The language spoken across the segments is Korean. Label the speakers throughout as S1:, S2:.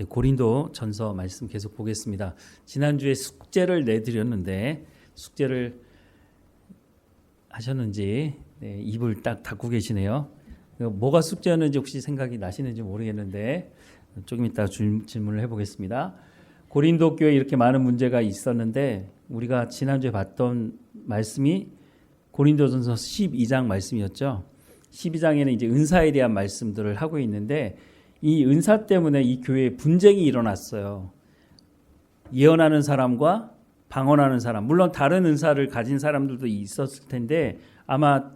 S1: 고린도 전서 말씀 계속 보겠습니다. 지난주에 숙제를 내드렸는데 숙제를 하셨는지 입을 딱 닫고 계시네요. 뭐가 숙제였는지 혹시 생각이 나시는지 모르겠는데 조금 이따 질문을 해보겠습니다. 고린도 교회에 이렇게 많은 문제가 있었는데 우리가 지난주에 봤던 말씀이 고린도전서 12장 말씀이었죠. 12장에는 이제 은사에 대한 말씀들을 하고 있는데 이 은사 때문에 이 교회에 분쟁이 일어났어요. 예언하는 사람과 방언하는 사람, 물론 다른 은사를 가진 사람들도 있었을 텐데 아마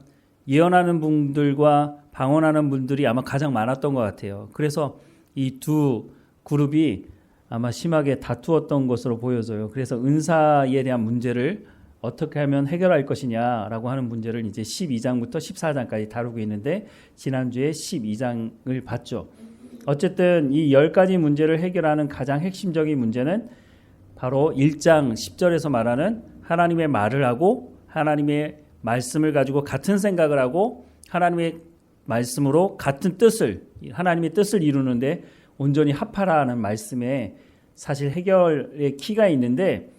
S1: 예언하는 분들과 방언하는 분들이 아마 가장 많았던 것 같아요. 그래서 이 두 그룹이 아마 심하게 다투었던 것으로 보여져요. 그래서 은사에 대한 문제를 어떻게 하면 해결할 것이냐라고 하는 문제를 이제 12장부터 14장까지 다루고 있는데 지난주에 12장을 봤죠. 어쨌든 이 10가지 문제를 해결하는 가장 핵심적인 문제는 바로 1장 10절에서 말하는 하나님의 말을 하고 하나님의 말씀을 가지고 같은 생각을 하고 하나님의 말씀으로 같은 뜻을 하나님의 뜻을 이루는데 온전히 합하라는 말씀에 사실 해결의 키가 있는데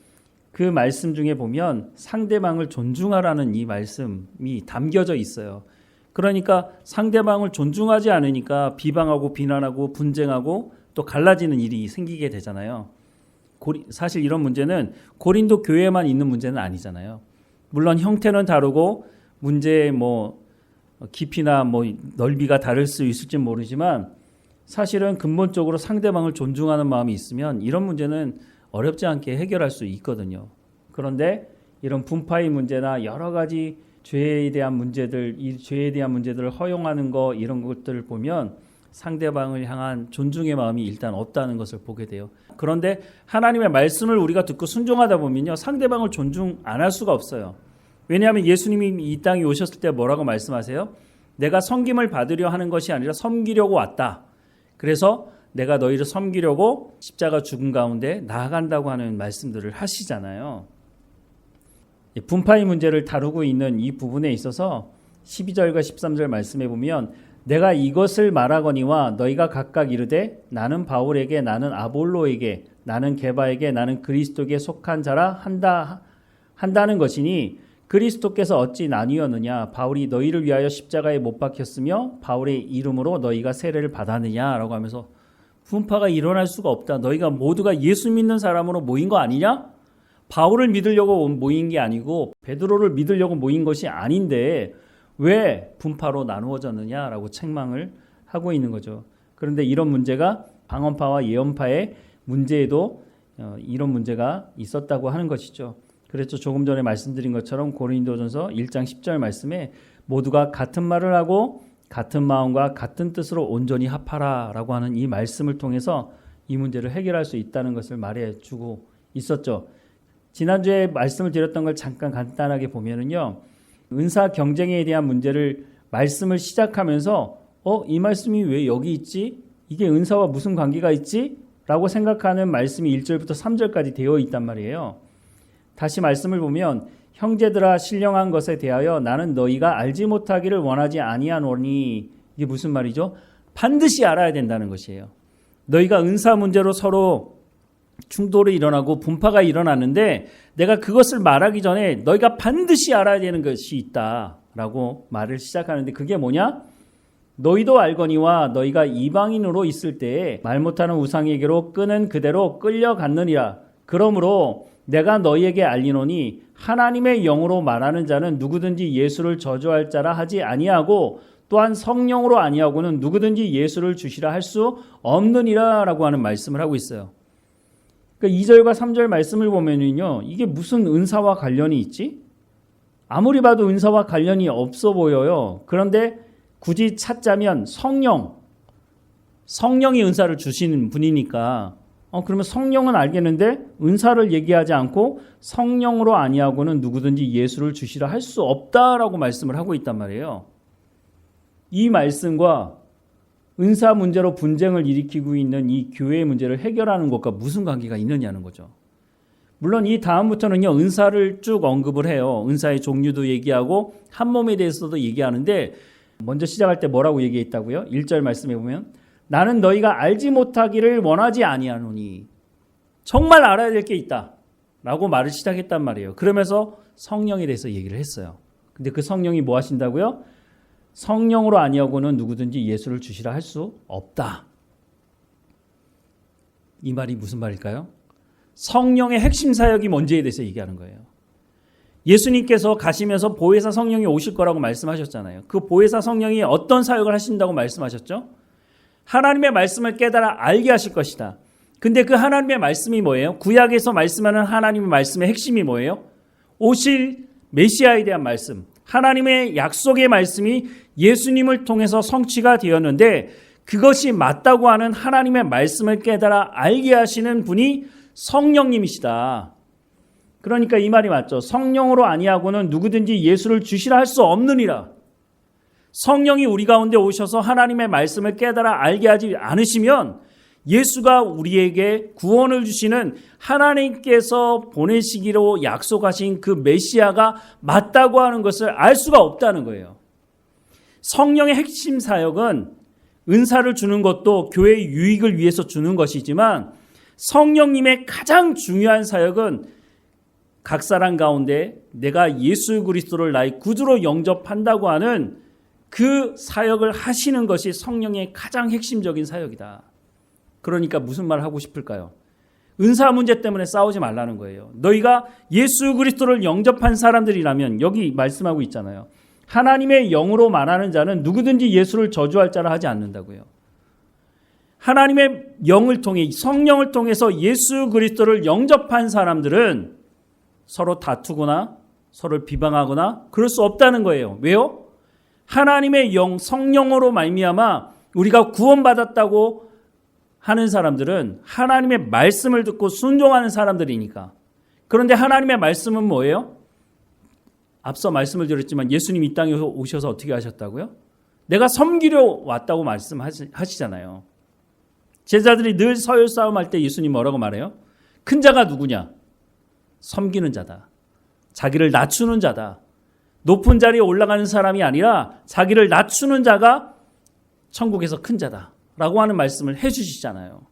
S1: 그 말씀 중에 보면 상대방을 존중하라는 이 말씀이 담겨져 있어요. 그러니까 상대방을 존중하지 않으니까 비방하고 비난하고 분쟁하고 또 갈라지는 일이 생기게 되잖아요. 사실 이런 문제는 고린도 교회에만 있는 문제는 아니잖아요. 물론 형태는 다르고 문제의 깊이나 넓이가 다를 수 있을지 모르지만 사실은 근본적으로 상대방을 존중하는 마음이 있으면 이런 문제는 어렵지 않게 해결할 수 있거든요. 그런데 이런 분파의 문제나 여러 가지 죄에 대한 문제들, 이 죄에 대한 문제들을 허용하는 거 이런 것들을 보면 상대방을 향한 존중의 마음이 일단 없다는 것을 보게 돼요. 그런데 하나님의 말씀을 우리가 듣고 순종하다 보면요, 상대방을 존중 안 할 수가 없어요. 왜냐하면 예수님이 이 땅에 오셨을 때 뭐라고 말씀하세요? 내가 섬김을 받으려 하는 것이 아니라 섬기려고 왔다. 그래서 내가 너희를 섬기려고 십자가 죽은 가운데 나아간다고 하는 말씀들을 하시잖아요. 분파의 문제를 다루고 있는 이 부분에 있어서 12절과 13절 말씀에 보면 내가 이것을 말하거니와 너희가 각각 이르되 나는 바울에게 나는 아볼로에게 나는 게바에게 나는 그리스도에게 속한 자라 한다는 것이니 그리스도께서 어찌 나뉘었느냐 바울이 너희를 위하여 십자가에 못 박혔으며 바울의 이름으로 너희가 세례를 받았느냐라고 하면서 분파가 일어날 수가 없다. 너희가 모두가 예수 믿는 사람으로 모인 거 아니냐? 바울을 믿으려고 모인 게 아니고 베드로를 믿으려고 모인 것이 아닌데 왜 분파로 나누어졌느냐라고 책망을 하고 있는 거죠. 그런데 이런 문제가 방언파와 예언파의 문제에도 이런 문제가 있었다고 하는 것이죠. 그래서 조금 전에 말씀드린 것처럼 고린도전서 1장 10절 말씀에 모두가 같은 말을 하고 같은 마음과 같은 뜻으로 온전히 합하라라고 하는 이 말씀을 통해서 이 문제를 해결할 수 있다는 것을 말해주고 있었죠. 지난주에 말씀을 드렸던 걸 잠깐 간단하게 보면은요, 은사 경쟁에 대한 말씀을 시작하면서 이 말씀이 왜 여기 있지? 이게 은사와 무슨 관계가 있지? 라고 생각하는 말씀이 1절부터 3절까지 되어 있단 말이에요. 다시 말씀을 보면 형제들아 신령한 것에 대하여 나는 너희가 알지 못하기를 원하지 아니하노니 이게 무슨 말이죠? 반드시 알아야 된다는 것이에요. 너희가 은사 문제로 서로 충돌이 일어나고 분파가 일어났는데 내가 그것을 말하기 전에 너희가 반드시 알아야 되는 것이 있다라고 말을 시작하는데 그게 뭐냐? 너희도 알거니와 너희가 이방인으로 있을 때에 말 못하는 우상에게로 끄는 그대로 끌려갔느니라. 그러므로 내가 너희에게 알리노니 하나님의 영으로 말하는 자는 누구든지 예수를 저주할 자라 하지 아니하고 또한 성령으로 아니하고는 누구든지 예수를 주시라 할 수 없느니라 라고 하는 말씀을 하고 있어요. 그러니까 2절과 3절 말씀을 보면은요, 이게 무슨 은사와 관련이 있지? 아무리 봐도 은사와 관련이 없어 보여요. 그런데 굳이 찾자면 성령이 은사를 주시는 분이니까 그러면 성령은 알겠는데 은사를 얘기하지 않고 성령으로 아니하고는 누구든지 예수를 주시라 할 수 없다라고 말씀을 하고 있단 말이에요. 이 말씀과 은사 문제로 분쟁을 일으키고 있는 이 교회의 문제를 해결하는 것과 무슨 관계가 있느냐는 거죠. 물론 이 다음부터는요, 은사를 쭉 언급을 해요. 은사의 종류도 얘기하고 한 몸에 대해서도 얘기하는데 먼저 시작할 때 뭐라고 얘기했다고요? 1절 말씀해 보면 나는 너희가 알지 못하기를 원하지 아니하노니. 정말 알아야 될 게 있다 라고 말을 시작했단 말이에요. 그러면서 성령에 대해서 얘기를 했어요. 근데 그 성령이 뭐 하신다고요? 성령으로 아니하고는 누구든지 예수를 주시라 할 수 없다. 이 말이 무슨 말일까요? 성령의 핵심 사역이 뭔지에 대해서 얘기하는 거예요. 예수님께서 가시면서 보혜사 성령이 오실 거라고 말씀하셨잖아요. 그 보혜사 성령이 어떤 사역을 하신다고 말씀하셨죠? 하나님의 말씀을 깨달아 알게 하실 것이다. 근데 그 하나님의 말씀이 뭐예요? 구약에서 말씀하는 하나님의 말씀의 핵심이 뭐예요? 오실 메시아에 대한 말씀, 하나님의 약속의 말씀이 예수님을 통해서 성취가 되었는데 그것이 맞다고 하는 하나님의 말씀을 깨달아 알게 하시는 분이 성령님이시다. 그러니까 이 말이 맞죠. 성령으로 아니하고는 누구든지 예수를 주시라 할 수 없느니라. 성령이 우리 가운데 오셔서 하나님의 말씀을 깨달아 알게 하지 않으시면 예수가 우리에게 구원을 주시는 하나님께서 보내시기로 약속하신 그 메시아가 맞다고 하는 것을 알 수가 없다는 거예요. 성령의 핵심 사역은 은사를 주는 것도 교회의 유익을 위해서 주는 것이지만 성령님의 가장 중요한 사역은 각 사람 가운데 내가 예수 그리스도를 나의 구주로 영접한다고 하는 그 사역을 하시는 것이 성령의 가장 핵심적인 사역이다. 그러니까 무슨 말 하고 싶을까요? 은사 문제 때문에 싸우지 말라는 거예요. 너희가 예수 그리스도를 영접한 사람들이라면 여기 말씀하고 있잖아요. 하나님의 영으로 말하는 자는 누구든지 예수를 저주할 자라 하지 않는다고요. 하나님의 영을 통해 성령을 통해서 예수 그리스도를 영접한 사람들은 서로 다투거나 서로를 비방하거나 그럴 수 없다는 거예요. 왜요? 하나님의 영, 성령으로 말미암아 우리가 구원받았다고 하는 사람들은 하나님의 말씀을 듣고 순종하는 사람들이니까. 그런데 하나님의 말씀은 뭐예요? 앞서 말씀을 드렸지만 예수님 이 땅에 오셔서 어떻게 하셨다고요? 내가 섬기려 왔다고 말씀하시잖아요. 제자들이 늘 서열 싸움할 때 예수님 뭐라고 말해요? 큰 자가 누구냐? 섬기는 자다. 자기를 낮추는 자다. 높은 자리에 올라가는 사람이 아니라 자기를 낮추는 자가 천국에서 큰 자다 라고 하는 말씀을 해주시잖아요.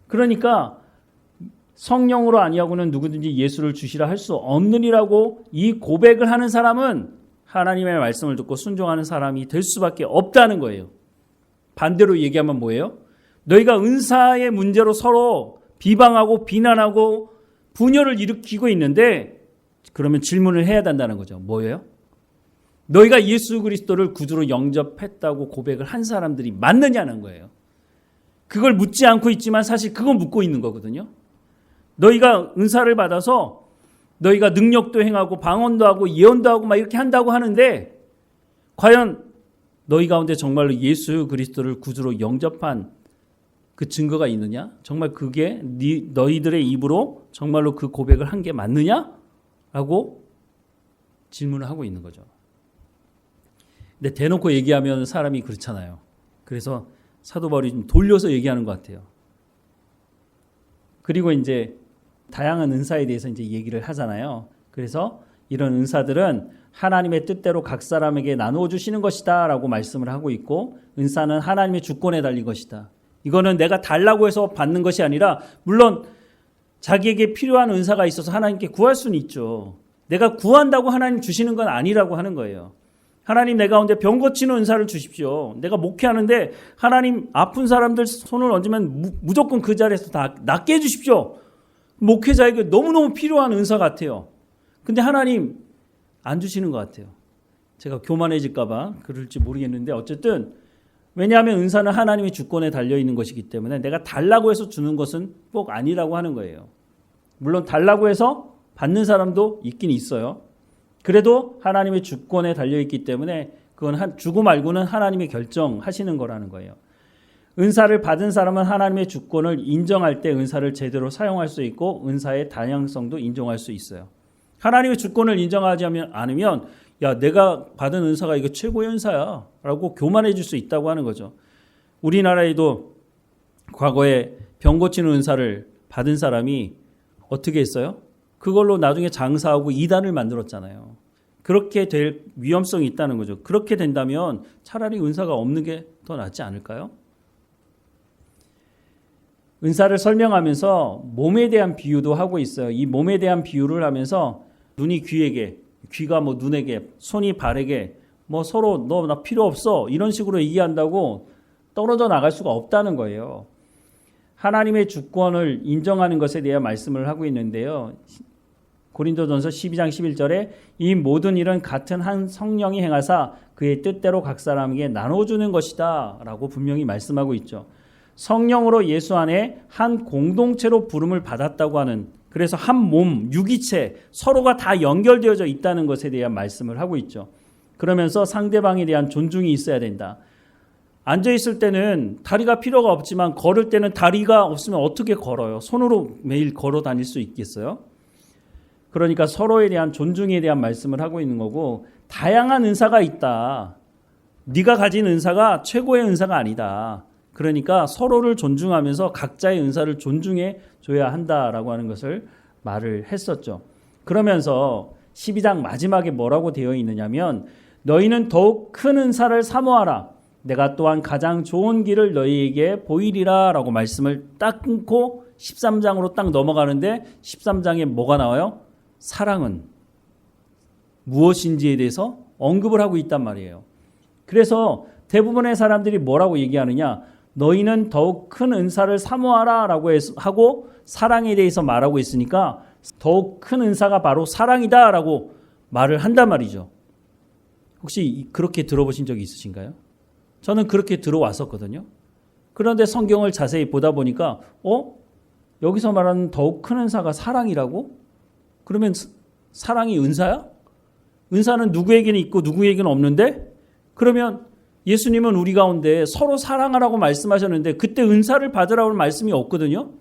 S1: 그러니까 성령으로 아니하고는 누구든지 예수를 주시라 할 수 없느니라고 이 고백을 하는 사람은 하나님의 말씀을 듣고 순종하는 사람이 될 수밖에 없다는 거예요. 반대로 얘기하면 뭐예요? 너희가 은사의 문제로 서로 비방하고 비난하고 분열을 일으키고 있는데 그러면 질문을 해야 된다는 거죠. 뭐예요? 너희가 예수 그리스도를 구주로 영접했다고 고백을 한 사람들이 맞느냐는 거예요. 그걸 묻지 않고 있지만 사실 그건 묻고 있는 거거든요. 너희가 은사를 받아서 너희가 능력도 행하고 방언도 하고 예언도 하고 막 이렇게 한다고 하는데 과연 너희 가운데 정말로 예수 그리스도를 구주로 영접한 그 증거가 있느냐? 정말 그게 너희들의 입으로 정말로 그 고백을 한 게 맞느냐? 라고 질문을 하고 있는 거죠. 근데 대놓고 얘기하면 사람이 그렇잖아요. 그래서 사도 바울이 좀 돌려서 얘기하는 것 같아요. 그리고 이제 다양한 은사에 대해서 이제 얘기를 하잖아요. 그래서 이런 은사들은 하나님의 뜻대로 각 사람에게 나누어 주시는 것이다 라고 말씀을 하고 있고 은사는 하나님의 주권에 달린 것이다. 이거는 내가 달라고 해서 받는 것이 아니라 물론 자기에게 필요한 은사가 있어서 하나님께 구할 수는 있죠. 내가 구한다고 하나님 주시는 건 아니라고 하는 거예요. 하나님 내 가운데 병 고치는 은사를 주십시오. 내가 목회하는데 하나님 아픈 사람들 손을 얹으면 무조건 그 자리에서 다 낫게 해주십시오. 목회자에게 너무너무 필요한 은사 같아요. 근데 하나님 안 주시는 것 같아요. 제가 교만해질까 봐 그럴지 모르겠는데 어쨌든 왜냐하면 은사는 하나님의 주권에 달려있는 것이기 때문에 내가 달라고 해서 주는 것은 꼭 아니라고 하는 거예요. 물론 달라고 해서 받는 사람도 있긴 있어요. 그래도 하나님의 주권에 달려있기 때문에 그건 주고 말고는 하나님이 결정하시는 거라는 거예요. 은사를 받은 사람은 하나님의 주권을 인정할 때 은사를 제대로 사용할 수 있고 은사의 다양성도 인정할 수 있어요. 하나님의 주권을 인정하지 않으면 야 내가 받은 은사가 이거 최고의 은사야 라고 교만해질 수 있다고 하는 거죠. 우리나라에도 과거에 병 고치는 은사를 받은 사람이 어떻게 했어요? 그걸로 나중에 장사하고 이단을 만들었잖아요. 그렇게 될 위험성이 있다는 거죠. 그렇게 된다면 차라리 은사가 없는 게 더 낫지 않을까요? 은사를 설명하면서 몸에 대한 비유도 하고 있어요. 이 몸에 대한 비유를 하면서 눈이 귀에게, 귀가 뭐 눈에게, 손이 발에게 뭐 서로 너 나 필요 없어 이런 식으로 얘기한다고 떨어져 나갈 수가 없다는 거예요. 하나님의 주권을 인정하는 것에 대해 말씀을 하고 있는데요. 고린도전서 12장 11절에 이 모든 일은 같은 한 성령이 행하사 그의 뜻대로 각 사람에게 나눠주는 것이다 라고 분명히 말씀하고 있죠. 성령으로 예수 안에 한 공동체로 부름을 받았다고 하는, 그래서 한 몸, 유기체, 서로가 다 연결되어져 있다는 것에 대한 말씀을 하고 있죠. 그러면서 상대방에 대한 존중이 있어야 된다. 앉아있을 때는 다리가 필요가 없지만 걸을 때는 다리가 없으면 어떻게 걸어요? 손으로 매일 걸어 다닐 수 있겠어요? 그러니까 서로에 대한 존중에 대한 말씀을 하고 있는 거고, 다양한 은사가 있다. 네가 가진 은사가 최고의 은사가 아니다. 그러니까 서로를 존중하면서 각자의 은사를 존중해 줘야 한다라고 하는 것을 말을 했었죠. 그러면서 12장 마지막에 뭐라고 되어 있느냐면 너희는 더욱 큰 은사를 사모하라. 내가 또한 가장 좋은 길을 너희에게 보이리라 라고 말씀을 딱 끊고 13장으로 딱 넘어가는데 13장에 뭐가 나와요? 사랑은 무엇인지에 대해서 언급을 하고 있단 말이에요. 그래서 대부분의 사람들이 뭐라고 얘기하느냐? 너희는 더욱 큰 은사를 사모하라 라고 하고 사랑에 대해서 말하고 있으니까 더욱 큰 은사가 바로 사랑이다 라고 말을 한단 말이죠. 혹시 그렇게 들어보신 적이 있으신가요? 저는 그렇게 들어왔었거든요. 그런데 성경을 자세히 보다 보니까 여기서 말하는 더욱 큰 은사가 사랑이라고? 그러면 사랑이 은사야? 은사는 누구에게는 있고 누구에게는 없는데? 그러면 예수님은 우리 가운데 서로 사랑하라고 말씀하셨는데 그때 은사를 받으라고 말씀이 없거든요.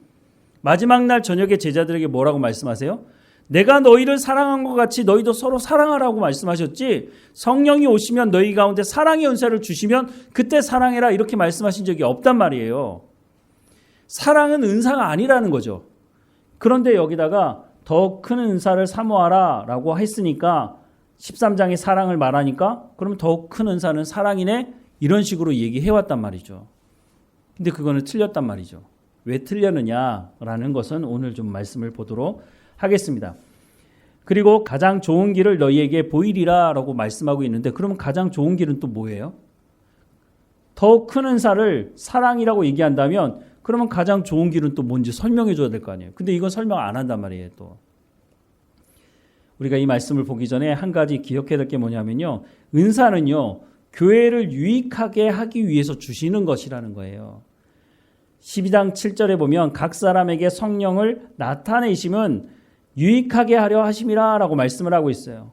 S1: 마지막 날 저녁에 제자들에게 뭐라고 말씀하세요? 내가 너희를 사랑한 것 같이 너희도 서로 사랑하라고 말씀하셨지, 성령이 오시면 너희 가운데 사랑의 은사를 주시면 그때 사랑해라 이렇게 말씀하신 적이 없단 말이에요. 사랑은 은사가 아니라는 거죠. 그런데 여기다가 더 큰 은사를 사모하라 라고 했으니까 13장에 사랑을 말하니까 그럼 더 큰 은사는 사랑이네 이런 식으로 얘기해왔단 말이죠. 근데 그거는 틀렸단 말이죠. 왜 틀렸느냐라는 것은 오늘 좀 말씀을 보도록 하겠습니다. 그리고 가장 좋은 길을 너희에게 보이리라 라고 말씀하고 있는데 그러면 가장 좋은 길은 또 뭐예요? 더 큰 은사를 사랑이라고 얘기한다면 그러면 가장 좋은 길은 또 뭔지 설명해 줘야 될 거 아니에요. 근데 이건 설명 안 한단 말이에요. 또 우리가 이 말씀을 보기 전에 한 가지 기억해야 될 게 뭐냐면요. 은사는요. 교회를 유익하게 하기 위해서 주시는 것이라는 거예요. 12장 7절에 보면 각 사람에게 성령을 나타내심은 유익하게 하려 하심이라 라고 말씀을 하고 있어요.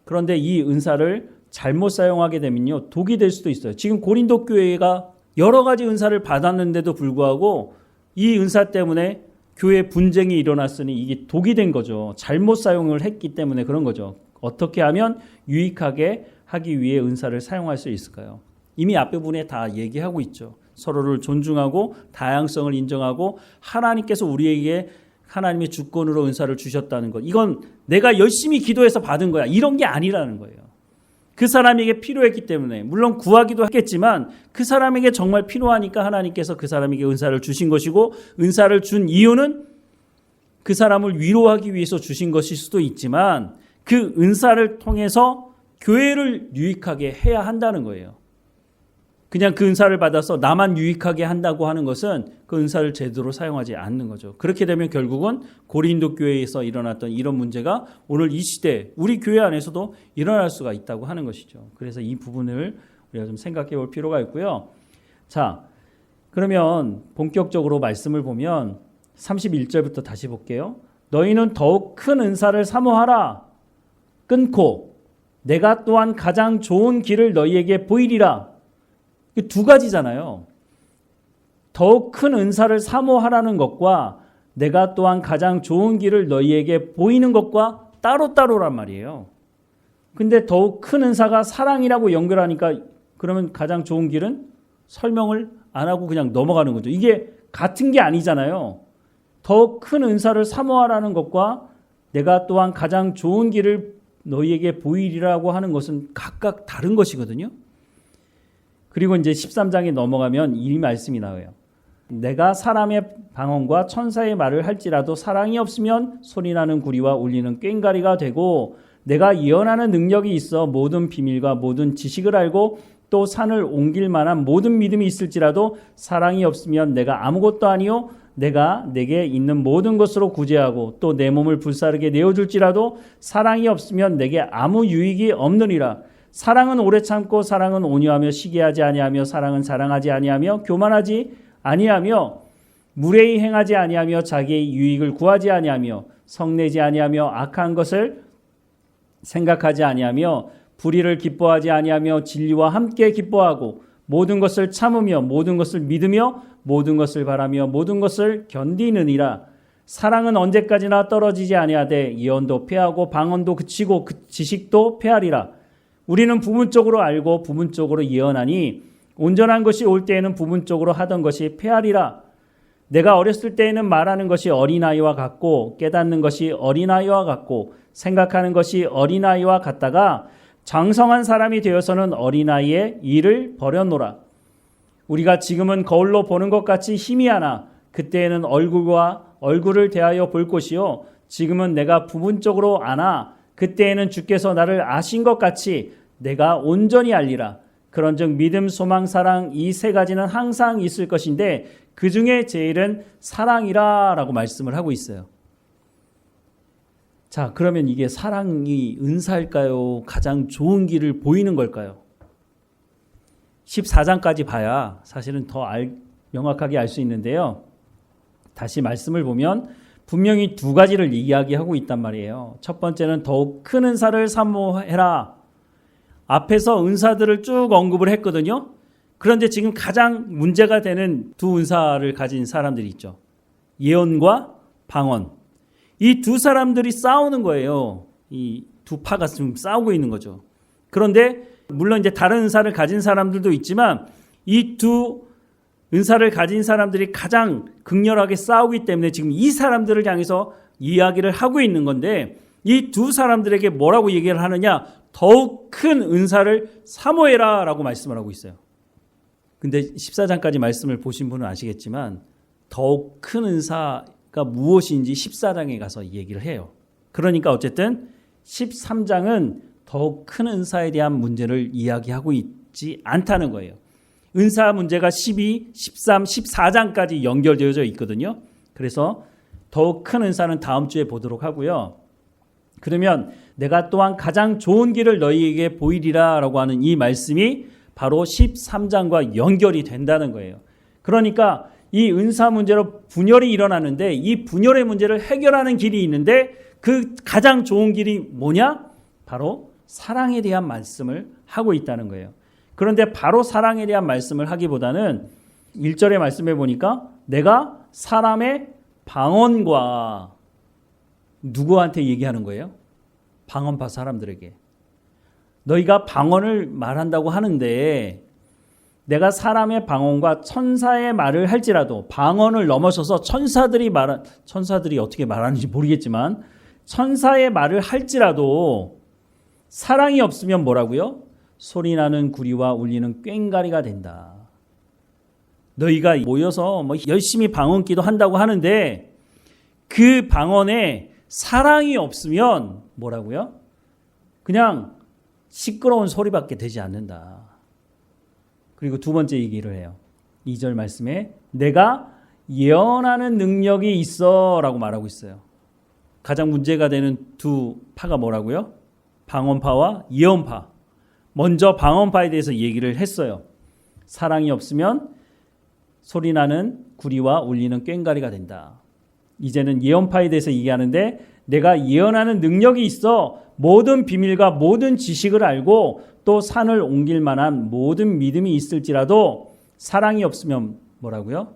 S1: 그런데 이 은사를 잘못 사용하게 되면요. 독이 될 수도 있어요. 지금 고린도 교회가 여러 가지 은사를 받았는데도 불구하고 이 은사 때문에 교회 분쟁이 일어났으니 이게 독이 된 거죠. 잘못 사용을 했기 때문에 그런 거죠. 어떻게 하면 유익하게 하기 위해 은사를 사용할 수 있을까요? 이미 앞부분에 다 얘기하고 있죠. 서로를 존중하고 다양성을 인정하고 하나님께서 우리에게 하나님의 주권으로 은사를 주셨다는 것. 이건 내가 열심히 기도해서 받은 거야. 이런 게 아니라는 거예요. 그 사람에게 필요했기 때문에 물론 구하기도 했겠지만 그 사람에게 정말 필요하니까 하나님께서 그 사람에게 은사를 주신 것이고 은사를 준 이유는 그 사람을 위로하기 위해서 주신 것일 수도 있지만 그 은사를 통해서 교회를 유익하게 해야 한다는 거예요. 그냥 그 은사를 받아서 나만 유익하게 한다고 하는 것은 그 은사를 제대로 사용하지 않는 거죠. 그렇게 되면 결국은 고린도 교회에서 일어났던 이런 문제가 오늘 이 시대 우리 교회 안에서도 일어날 수가 있다고 하는 것이죠. 그래서 이 부분을 우리가 좀 생각해 볼 필요가 있고요. 자, 그러면 본격적으로 말씀을 보면 31절부터 다시 볼게요. 너희는 더욱 큰 은사를 사모하라. 끊고 내가 또한 가장 좋은 길을 너희에게 보이리라. 두 가지잖아요. 더욱 큰 은사를 사모하라는 것과 내가 또한 가장 좋은 길을 너희에게 보이는 것과 따로따로란 말이에요. 근데 더욱 큰 은사가 사랑이라고 연결하니까 그러면 가장 좋은 길은 설명을 안 하고 그냥 넘어가는 거죠. 이게 같은 게 아니잖아요. 더욱 큰 은사를 사모하라는 것과 내가 또한 가장 좋은 길을 너희에게 보이리라고 하는 것은 각각 다른 것이거든요. 그리고 이제 13장에 넘어가면 이 말씀이 나와요. 내가 사람의 방언과 천사의 말을 할지라도 사랑이 없으면 소리나는 구리와 울리는 꽹과리가 되고 내가 예언하는 능력이 있어 모든 비밀과 모든 지식을 알고 또 산을 옮길 만한 모든 믿음이 있을지라도 사랑이 없으면 내가 아무것도 아니요 내가 내게 있는 모든 것으로 구제하고 또 내 몸을 불사르게 내어줄지라도 사랑이 없으면 내게 아무 유익이 없느니라. 사랑은 오래 참고 사랑은 온유하며 시기하지 아니하며 사랑은 자랑하지 아니하며 교만하지 아니하며 무례히 행하지 아니하며 자기의 유익을 구하지 아니하며 성내지 아니하며 악한 것을 생각하지 아니하며 불의를 기뻐하지 아니하며 진리와 함께 기뻐하고 모든 것을 참으며 모든 것을 믿으며 모든 것을 바라며 모든 것을 견디느니라. 사랑은 언제까지나 떨어지지 아니하되 예언도 패하고 방언도 그치고 지식도 패하리라. 우리는 부분적으로 알고 부분적으로 예언하니 온전한 것이 올 때에는 부분적으로 하던 것이 패하리라. 내가 어렸을 때에는 말하는 것이 어린아이와 같고 깨닫는 것이 어린아이와 같고 생각하는 것이 어린아이와 같다가 장성한 사람이 되어서는 어린아이의 일을 버렸노라. 우리가 지금은 거울로 보는 것 같이 희미하나 그때에는 얼굴을 대하여 볼 것이요 지금은 내가 부분적으로 아나 그때에는 주께서 나를 아신 것 같이 내가 온전히 알리라. 그런즉 믿음, 소망, 사랑 이 세 가지는 항상 있을 것인데 그 중에 제일은 사랑이라 라고 말씀을 하고 있어요. 자, 그러면 이게 사랑이 은사일까요? 가장 좋은 길을 보이는 걸까요? 14장까지 봐야 사실은 더 명확하게 알 수 있는데요. 다시 말씀을 보면 분명히 두 가지를 이야기하고 있단 말이에요. 첫 번째는 더욱 큰 은사를 사모해라. 앞에서 은사들을 쭉 언급을 했거든요. 그런데 지금 가장 문제가 되는 두 은사를 가진 사람들이 있죠. 예언과 방언. 이 두 사람들이 싸우는 거예요. 이 두 파가 지금 싸우고 있는 거죠. 그런데 물론 이제 다른 은사를 가진 사람들도 있지만 이 두 은사를 가진 사람들이 가장 극렬하게 싸우기 때문에 지금 이 사람들을 향해서 이야기를 하고 있는 건데 이 두 사람들에게 뭐라고 얘기를 하느냐? 더욱 큰 은사를 사모해라 라고 말씀을 하고 있어요. 근데 14장까지 말씀을 보신 분은 아시겠지만 더욱 큰 은사가 무엇인지 14장에 가서 얘기를 해요. 그러니까 어쨌든 13장은 더욱 큰 은사에 대한 문제를 이야기하고 있지 않다는 거예요. 은사 문제가 12, 13, 14장까지 연결되어져 있거든요. 그래서 더욱 큰 은사는 다음 주에 보도록 하고요. 그러면 내가 또한 가장 좋은 길을 너희에게 보이리라 라고 하는 이 말씀이 바로 13장과 연결이 된다는 거예요. 그러니까 이 은사 문제로 분열이 일어나는데 이 분열의 문제를 해결하는 길이 있는데 그 가장 좋은 길이 뭐냐? 바로 사랑에 대한 말씀을 하고 있다는 거예요. 그런데 바로 사랑에 대한 말씀을 하기보다는 1절의 말씀에 보니까 내가 사람의 방언과 누구한테 얘기하는 거예요? 방언파 사람들에게. 너희가 방언을 말한다고 하는데 내가 사람의 방언과 천사의 말을 할지라도 방언을 넘어서서 천사들이 어떻게 말하는지 모르겠지만 천사의 말을 할지라도 사랑이 없으면 뭐라고요? 소리나는 구리와 울리는 꽹과리가 된다. 너희가 모여서 열심히 방언기도 한다고 하는데 그 방언에 사랑이 없으면 뭐라고요? 그냥 시끄러운 소리밖에 되지 않는다. 그리고 두 번째 얘기를 해요. 2절 말씀에 내가 예언하는 능력이 있어 라고 말하고 있어요. 가장 문제가 되는 두 파가 뭐라고요? 방언파와 예언파. 먼저 방언파에 대해서 얘기를 했어요. 사랑이 없으면 소리나는 구리와 울리는 꽹과리가 된다. 이제는 예언파에 대해서 얘기하는데 내가 예언하는 능력이 있어 모든 비밀과 모든 지식을 알고 또 산을 옮길 만한 모든 믿음이 있을지라도 사랑이 없으면 뭐라고요?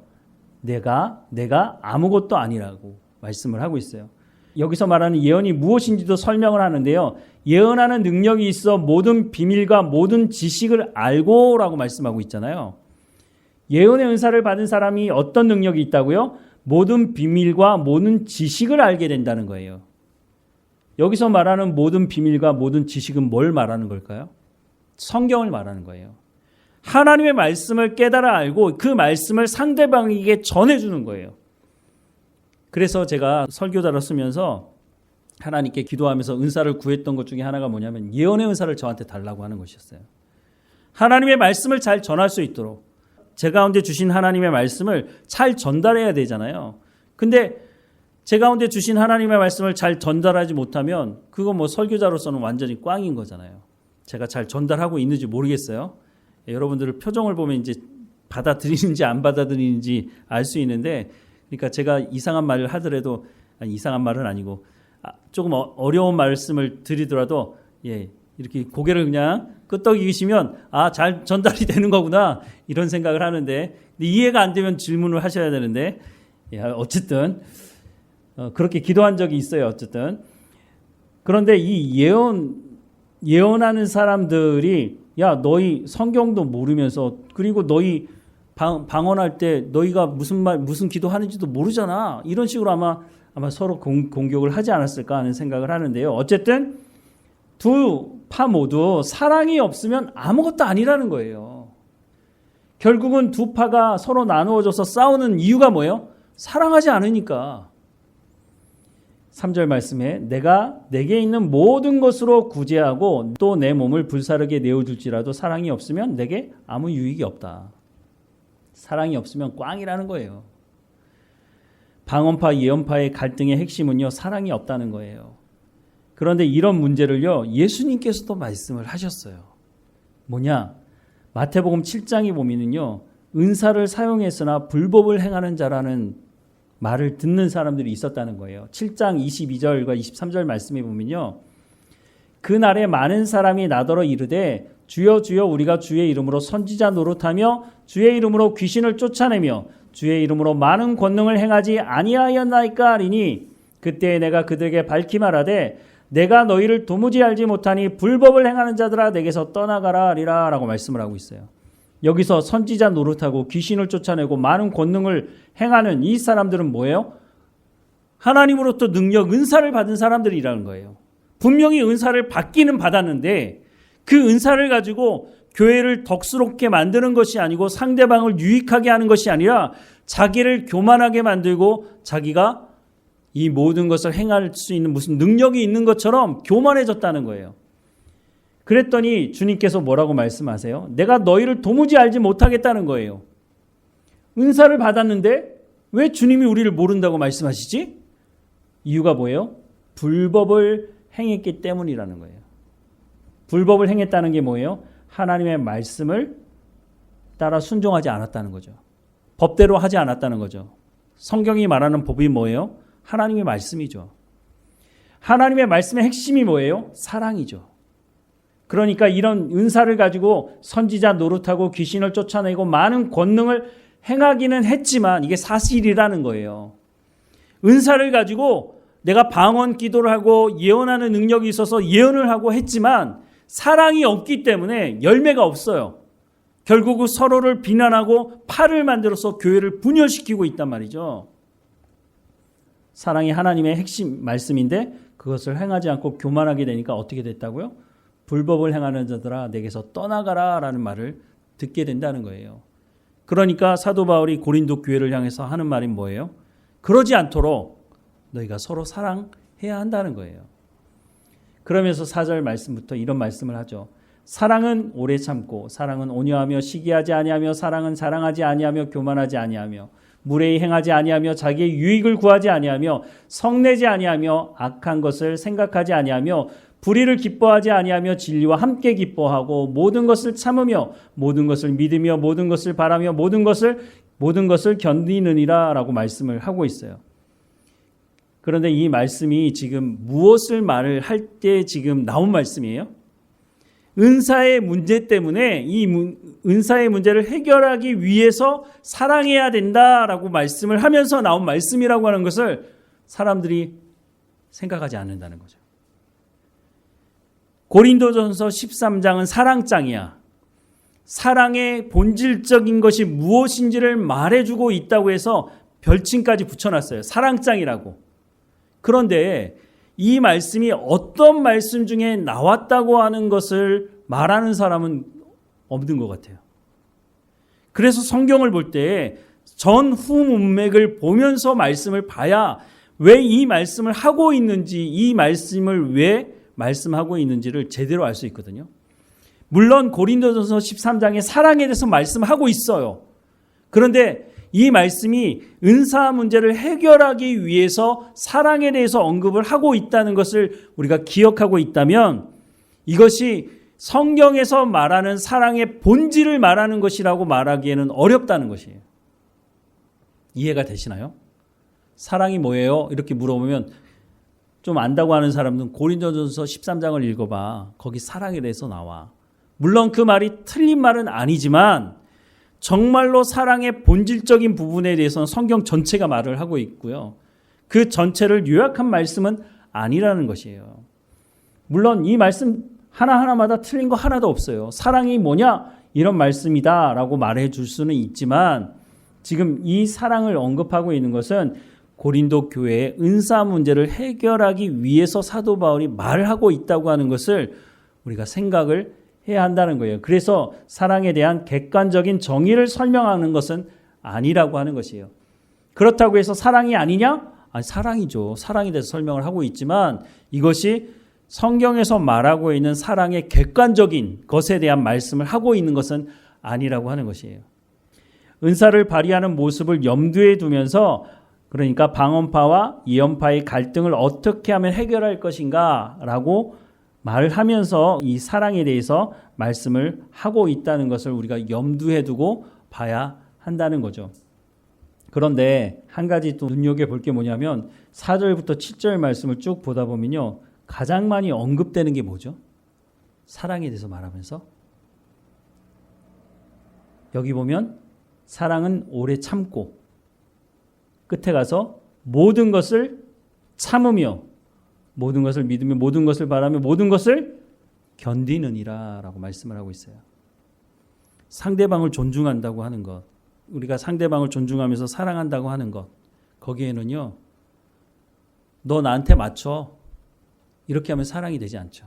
S1: 내가 아무것도 아니라고 말씀을 하고 있어요. 여기서 말하는 예언이 무엇인지도 설명을 하는데요. 예언하는 능력이 있어 모든 비밀과 모든 지식을 알고 라고 말씀하고 있잖아요. 예언의 은사를 받은 사람이 어떤 능력이 있다고요? 모든 비밀과 모든 지식을 알게 된다는 거예요. 여기서 말하는 모든 비밀과 모든 지식은 뭘 말하는 걸까요? 성경을 말하는 거예요. 하나님의 말씀을 깨달아 알고 그 말씀을 상대방에게 전해주는 거예요. 그래서 제가 설교자로 쓰면서 하나님께 기도하면서 은사를 구했던 것 중에 하나가 뭐냐면 예언의 은사를 저한테 달라고 하는 것이었어요. 하나님의 말씀을 잘 전할 수 있도록 제 가운데 주신 하나님의 말씀을 잘 전달해야 되잖아요. 근데 제 가운데 주신 하나님의 말씀을 잘 전달하지 못하면 그거 뭐 설교자로서는 완전히 꽝인 거잖아요. 제가 잘 전달하고 있는지 모르겠어요. 여러분들 표정을 보면 이제 받아들이는지 안 받아들이는지 알 수 있는데, 그러니까 제가 이상한 말을 하더라도, 아니 이상한 말은 아니고 조금 어려운 말씀을 드리더라도 이렇게 고개를 그냥 끄덕이시면 잘 전달이 되는 거구나 이런 생각을 하는데, 이해가 안 되면 질문을 하셔야 되는데 어쨌든 그렇게 기도한 적이 있어요. 어쨌든 그런데 이 예언하는 사람들이 너희 성경도 모르면서, 그리고 너희 방언할 때 너희가 무슨 기도하는지도 모르잖아, 이런 식으로 아마 서로 공격을 하지 않았을까 하는 생각을 하는데요. 어쨌든 두 파 모두 사랑이 없으면 아무것도 아니라는 거예요. 결국은 두 파가 서로 나누어져서 싸우는 이유가 뭐예요? 사랑하지 않으니까. 3절 말씀에 내가 내게 있는 모든 것으로 구제하고 또 내 몸을 불사르게 내어줄지라도 사랑이 없으면 내게 아무 유익이 없다. 사랑이 없으면 꽝이라는 거예요. 방언파 예언파의 갈등의 핵심은요, 사랑이 없다는 거예요. 그런데 이런 문제를요, 예수님께서도 말씀을 하셨어요. 뭐냐? 마태복음 7장에 보면은요, 은사를 사용했으나 불법을 행하는 자라는 말을 듣는 사람들이 있었다는 거예요. 7장 22절과 23절 말씀에 보면요, 그날에 많은 사람이 나더러 이르되 주여 주여 우리가 주의 이름으로 선지자 노릇하며 주의 이름으로 귀신을 쫓아내며 주의 이름으로 많은 권능을 행하지 아니하였나이까 하리니 그때 내가 그들에게 밝히 말하되 내가 너희를 도무지 알지 못하니 불법을 행하는 자들아 내게서 떠나가라 하리라 라고 말씀을 하고 있어요. 여기서 선지자 노릇하고 귀신을 쫓아내고 많은 권능을 행하는 이 사람들은 뭐예요? 하나님으로부터 능력, 은사를 받은 사람들이라는 거예요. 분명히 은사를 받기는 받았는데 그 은사를 가지고 교회를 덕스럽게 만드는 것이 아니고 상대방을 유익하게 하는 것이 아니라 자기를 교만하게 만들고 자기가 이 모든 것을 행할 수 있는 무슨 능력이 있는 것처럼 교만해졌다는 거예요. 그랬더니 주님께서 뭐라고 말씀하세요? 내가 너희를 도무지 알지 못하겠다는 거예요. 은사를 받았는데 왜 주님이 우리를 모른다고 말씀하시지? 이유가 뭐예요? 불법을 행했기 때문이라는 거예요. 불법을 행했다는 게 뭐예요? 하나님의 말씀을 따라 순종하지 않았다는 거죠. 법대로 하지 않았다는 거죠. 성경이 말하는 법이 뭐예요? 하나님의 말씀이죠. 하나님의 말씀의 핵심이 뭐예요? 사랑이죠. 그러니까 이런 은사를 가지고 선지자 노릇하고 귀신을 쫓아내고 많은 권능을 행하기는 했지만 이게 사실이라는 거예요. 은사를 가지고 내가 방언 기도를 하고 예언하는 능력이 있어서 예언을 하고 했지만 사랑이 없기 때문에 열매가 없어요. 결국은 서로를 비난하고 파를 만들어서 교회를 분열시키고 있단 말이죠. 사랑이 하나님의 핵심 말씀인데 그것을 행하지 않고 교만하게 되니까 어떻게 됐다고요? 불법을 행하는 자들아 내게서 떠나가라 라는 말을 듣게 된다는 거예요. 그러니까 사도 바울이 고린도 교회를 향해서 하는 말이 뭐예요? 그러지 않도록 너희가 서로 사랑해야 한다는 거예요. 그러면서 4절 말씀부터 이런 말씀을 하죠. 사랑은 오래 참고 사랑은 온유하며 시기하지 아니하며 사랑은 자랑하지 아니하며 교만하지 아니하며 무례히 행하지 아니하며 자기의 유익을 구하지 아니하며 성내지 아니하며 악한 것을 생각하지 아니하며 불의를 기뻐하지 아니하며 진리와 함께 기뻐하고 모든 것을 참으며 모든 것을 믿으며 모든 것을 바라며 모든 것을 견디느니라 라고 말씀을 하고 있어요. 그런데 이 말씀이 지금 무엇을 말을 할 때 지금 나온 말씀이에요? 은사의 문제 때문에 이 은사의 문제를 해결하기 위해서 사랑해야 된다라고 말씀을 하면서 나온 말씀이라고 하는 것을 사람들이 생각하지 않는다는 거죠. 고린도전서 13장은 사랑장이야. 사랑의 본질적인 것이 무엇인지를 말해주고 있다고 해서 별칭까지 붙여놨어요. 사랑장이라고. 그런데 이 말씀이 어떤 말씀 중에 나왔다고 하는 것을 말하는 사람은 없는 것 같아요. 그래서 성경을 볼 때 전후 문맥을 보면서 말씀을 봐야 왜 이 말씀을 하고 있는지, 이 말씀을 왜 말씀하고 있는지를 제대로 알 수 있거든요. 물론 고린도전서 13장에 사랑에 대해서 말씀하고 있어요. 그런데 이 말씀이 은사 문제를 해결하기 위해서 사랑에 대해서 언급을 하고 있다는 것을 우리가 기억하고 있다면 이것이 성경에서 말하는 사랑의 본질을 말하는 것이라고 말하기에는 어렵다는 것이에요. 이해가 되시나요? 사랑이 뭐예요? 이렇게 물어보면 좀 안다고 하는 사람들은 고린도전서 13장을 읽어봐. 거기 사랑에 대해서 나와. 물론 그 말이 틀린 말은 아니지만 정말로 사랑의 본질적인 부분에 대해서는 성경 전체가 말을 하고 있고요. 그 전체를 요약한 말씀은 아니라는 것이에요. 물론 이 말씀 하나하나마다 틀린 거 하나도 없어요. 사랑이 뭐냐? 이런 말씀이다라고 말해 줄 수는 있지만 지금 이 사랑을 언급하고 있는 것은 고린도 교회의 은사 문제를 해결하기 위해서 사도 바울이 말하고 있다고 하는 것을 우리가 생각을 해야 한다는 거예요. 그래서 사랑에 대한 객관적인 정의를 설명하는 것은 아니라고 하는 것이에요. 그렇다고 해서 사랑이 아니냐? 아니, 사랑이죠. 사랑에 대해서 설명을 하고 있지만 이것이 성경에서 말하고 있는 사랑의 객관적인 것에 대한 말씀을 하고 있는 것은 아니라고 하는 것이에요. 은사를 발휘하는 모습을 염두에 두면서 그러니까 방언파와 예언파의 갈등을 어떻게 하면 해결할 것인가 라고 말을 하면서 이 사랑에 대해서 말씀을 하고 있다는 것을 우리가 염두에 두고 봐야 한다는 거죠. 그런데 한 가지 또 눈여겨볼 게 뭐냐면 4절부터 7절 말씀을 쭉 보다 보면요. 가장 많이 언급되는 게 뭐죠? 사랑에 대해서 말하면서 여기 보면 사랑은 오래 참고 끝에 가서 모든 것을 참으며 모든 것을 믿으며 모든 것을 바라며 모든 것을 견디느니라 라고 말씀을 하고 있어요. 상대방을 존중한다고 하는 것, 우리가 상대방을 존중하면서 사랑한다고 하는 것, 거기에는요, 너 나한테 맞춰 이렇게 하면 사랑이 되지 않죠.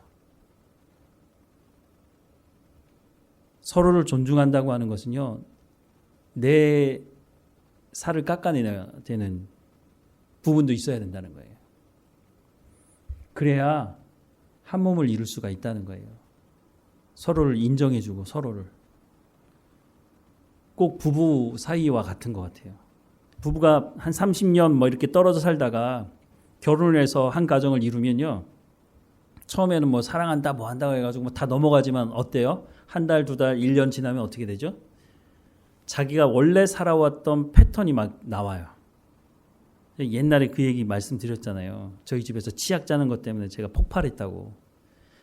S1: 서로를 존중한다고 하는 것은요, 내 살을 깎아내야 되는 부분도 있어야 된다는 거예요. 그래야 한 몸을 이룰 수가 있다는 거예요. 서로를 인정해주고 서로를. 꼭 부부 사이와 같은 것 같아요. 부부가 한 30년 뭐 이렇게 떨어져 살다가 결혼을 해서 한 가정을 이루면요. 처음에는 뭐 사랑한다 뭐 한다고 해가지고 뭐 다 넘어가지만 어때요? 한 달, 두 달, 1년 지나면 어떻게 되죠? 자기가 원래 살아왔던 패턴이 막 나와요. 옛날에 그 얘기 말씀드렸잖아요. 저희 집에서 치약 짜는 것 때문에 제가 폭발했다고.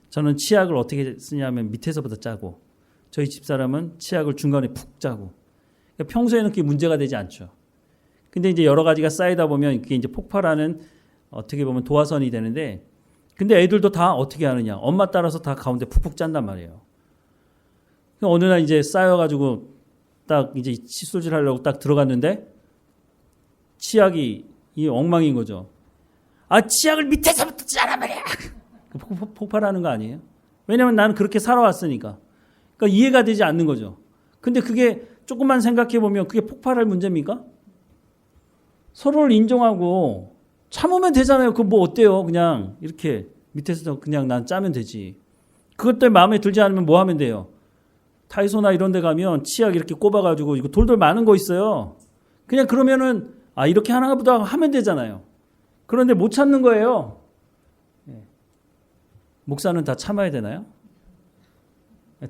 S1: 저는 치약을 어떻게 쓰냐면 밑에서부터 짜고 저희 집사람은 치약을 중간에 푹 짜고 그러니까 평소에는 그게 문제가 되지 않죠. 근데 이제 여러 가지가 쌓이다 보면 그게 이제 폭발하는 어떻게 보면 도화선이 되는데 근데 애들도 다 어떻게 하느냐. 엄마 따라서 다 가운데 푹푹 짠단 말이에요. 어느 날 이제 쌓여가지고 딱 이제 칫솔질 하려고 딱 들어갔는데 치약이 이 엉망인 거죠. 아, 치약을 밑에서부터 짜란 말이야. 폭발하는 거 아니에요? 왜냐면 나는 그렇게 살아왔으니까. 그러니까 이해가 되지 않는 거죠. 근데 그게 조금만 생각해 보면 그게 폭발할 문제입니까? 서로를 인정하고 참으면 되잖아요. 그거 뭐 어때요? 그냥 이렇게 밑에서 그냥 난 짜면 되지. 그것 때문에 마음에 들지 않으면 뭐 하면 돼요? 다이소나 이런 데 가면 치약 이렇게 꼽아가지고 이거 돌돌 많은 거 있어요. 그냥 그러면은 아 이렇게 하나보다 하면 되잖아요. 그런데 못 참는 거예요. 목사는 다 참아야 되나요?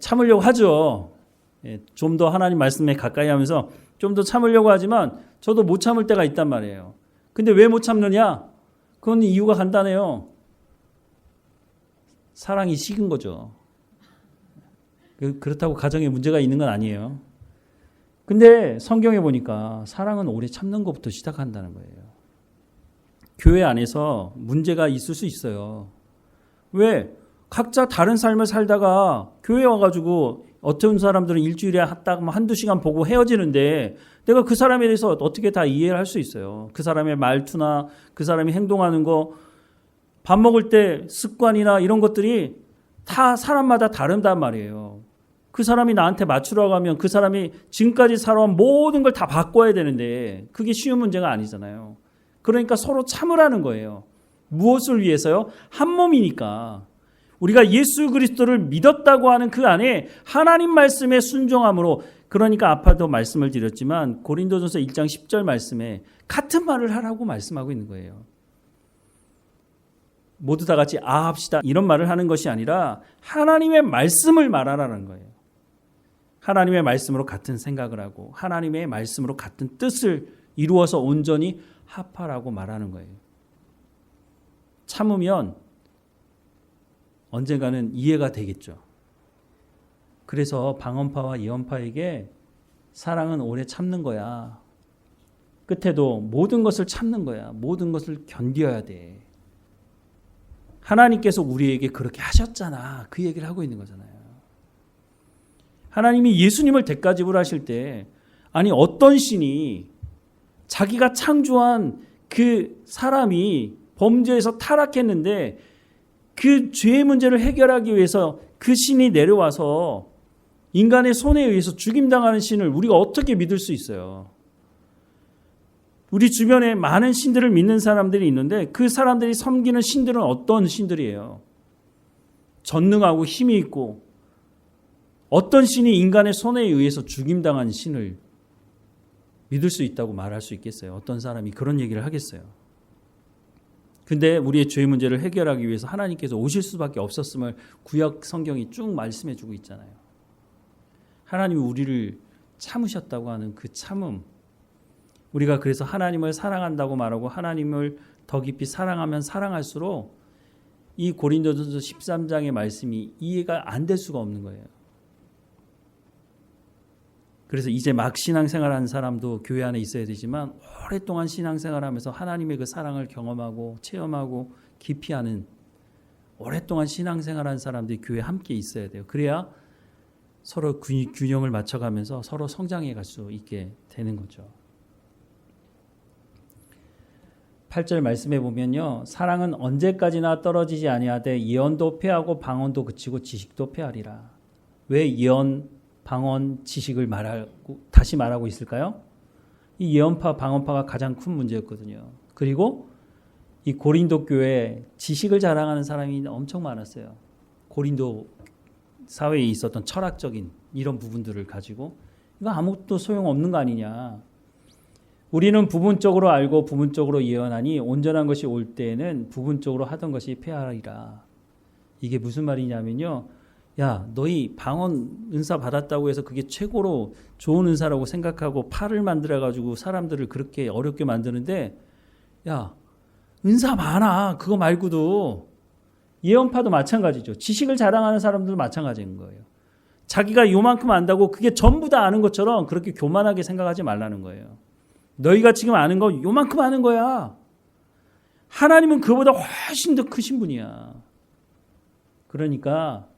S1: 참으려고 하죠. 좀 더 하나님 말씀에 가까이 하면서 좀 더 참으려고 하지만 저도 못 참을 때가 있단 말이에요. 근데 왜 못 참느냐? 그건 이유가 간단해요. 사랑이 식은 거죠. 그렇다고 가정에 문제가 있는 건 아니에요. 근데 성경에 보니까 사랑은 오래 참는 것부터 시작한다는 거예요. 교회 안에서 문제가 있을 수 있어요. 왜? 각자 다른 삶을 살다가 교회 와가지고 어떤 사람들은 일주일에 딱 한두 시간 보고 헤어지는데 내가 그 사람에 대해서 어떻게 다 이해를 할 수 있어요. 그 사람의 말투나 그 사람이 행동하는 거, 밥 먹을 때 습관이나 이런 것들이 다 사람마다 다른단 말이에요. 그 사람이 나한테 맞추라고 하면 그 사람이 지금까지 살아온 모든 걸 다 바꿔야 되는데 그게 쉬운 문제가 아니잖아요. 그러니까 서로 참으라는 거예요. 무엇을 위해서요? 한 몸이니까. 우리가 예수 그리스도를 믿었다고 하는 그 안에 하나님 말씀에 순종함으로, 그러니까 아파도 말씀을 드렸지만 고린도전서 1장 10절 말씀에 같은 말을 하라고 말씀하고 있는 거예요. 모두 다 같이 합시다 이런 말을 하는 것이 아니라 하나님의 말씀을 말하라는 거예요. 하나님의 말씀으로 같은 생각을 하고 하나님의 말씀으로 같은 뜻을 이루어서 온전히 합하라고 말하는 거예요. 참으면 언젠가는 이해가 되겠죠. 그래서 방언파와 예언파에게 사랑은 오래 참는 거야. 끝에도 모든 것을 참는 거야. 모든 것을 견뎌야 돼. 하나님께서 우리에게 그렇게 하셨잖아. 그 얘기를 하고 있는 거잖아요. 하나님이 예수님을 대가집을 하실 때, 아니 어떤 신이 자기가 창조한 그 사람이 범죄에서 타락했는데 그 죄의 문제를 해결하기 위해서 그 신이 내려와서 인간의 손에 의해서 죽임당하는 신을 우리가 어떻게 믿을 수 있어요? 우리 주변에 많은 신들을 믿는 사람들이 있는데 그 사람들이 섬기는 신들은 어떤 신들이에요? 전능하고 힘이 있고, 어떤 신이 인간의 손에 의해서 죽임당한 신을 믿을 수 있다고 말할 수 있겠어요? 어떤 사람이 그런 얘기를 하겠어요? 근데 우리의 죄 문제를 해결하기 위해서 하나님께서 오실 수밖에 없었음을 구약 성경이 쭉 말씀해 주고 있잖아요. 하나님이 우리를 참으셨다고 하는 그 참음, 우리가 그래서 하나님을 사랑한다고 말하고 하나님을 더 깊이 사랑하면 사랑할수록 이 고린도전서 13장의 말씀이 이해가 안 될 수가 없는 거예요. 그래서 이제 막 신앙생활하는 사람도 교회 안에 있어야 되지만 오랫동안 신앙생활하면서 하나님의 그 사랑을 경험하고 체험하고 깊이 하는 오랫동안 신앙생활하는 사람들이 교회에 함께 있어야 돼요. 그래야 서로 균형을 맞춰가면서 서로 성장해 갈 수 있게 되는 거죠. 8절 말씀해 보면요. 사랑은 언제까지나 떨어지지 아니하되 예언도 패하고 방언도 그치고 지식도 패하리라. 왜 예언, 방언, 지식을 다시 말하고 있을까요? 이 예언파, 방언파가 가장 큰 문제였거든요. 그리고 이 고린도 교회에 지식을 자랑하는 사람이 엄청 많았어요. 고린도 사회에 있었던 철학적인 이런 부분들을 가지고 이거 아무것도 소용없는 거 아니냐. 우리는 부분적으로 알고 부분적으로 예언하니 온전한 것이 올 때에는 부분적으로 하던 것이 폐하리라. 이게 무슨 말이냐면요. 야, 너희 방언 은사 받았다고 해서 그게 최고로 좋은 은사라고 생각하고 팔을 만들어가지고 사람들을 그렇게 어렵게 만드는데, 야, 은사 많아. 그거 말고도 예언파도 마찬가지죠. 지식을 자랑하는 사람들도 마찬가지인 거예요. 자기가 요만큼 안다고 그게 전부 다 아는 것처럼 그렇게 교만하게 생각하지 말라는 거예요. 너희가 지금 아는 거 요만큼 아는 거야. 하나님은 그보다 훨씬 더 크신 분이야. 그러니까